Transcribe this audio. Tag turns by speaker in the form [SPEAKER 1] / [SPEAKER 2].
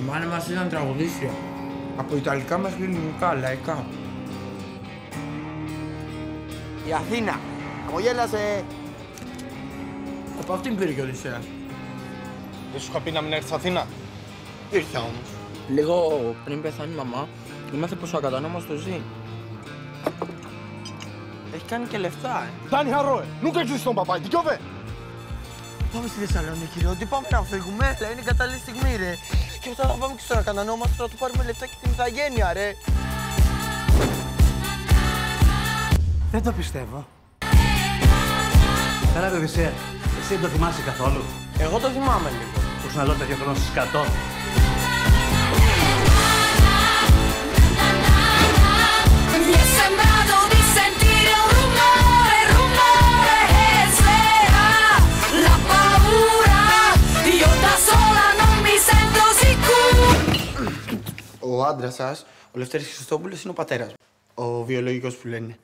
[SPEAKER 1] Η μάνα μας ήταν τραγουδίστρια. Από ιταλικά μέχρι ελληνικά, λαϊκά.
[SPEAKER 2] Η Αθήνα. Χαμογέλασε.
[SPEAKER 1] Από αυτήν πήρε και ο Οδυσσέας.
[SPEAKER 3] Δεν σου είχα πει να μην έρθεις Αθήνα.
[SPEAKER 2] Ήρθα όμως.
[SPEAKER 1] Λίγο πριν πεθάνει η μαμά, ήμαθε πως ο ακατανόμαστος ζει.
[SPEAKER 2] Έχει κάνει και λεφτά,
[SPEAKER 3] Dani Harroe, nunca există un papá, δικιόβε!
[SPEAKER 2] Πάμε στη Θεσσαλονίκη, ρε. Ότι πάμε να φύγουμε, αλλά είναι η κατάλληλη στιγμή, ρε. Και μετά θα πάμε και στον ακατανόμαστο να του πάρουμε λεφτά και την ηθαγένεια, ρε.
[SPEAKER 4] Δεν το πιστεύω. Καλά, ρε Οδυσσέα, εσύ δεν το θυμάσαι καθόλου?
[SPEAKER 2] Εγώ το θυμάμαι λίγο.
[SPEAKER 4] Πώς να λέω τέτοιο χρόνο στις 100.
[SPEAKER 2] Ο άντρας σας, ο Λευτέρης Χριστόπουλος, είναι ο πατέρας μου. Ο βιολογικός που λένε.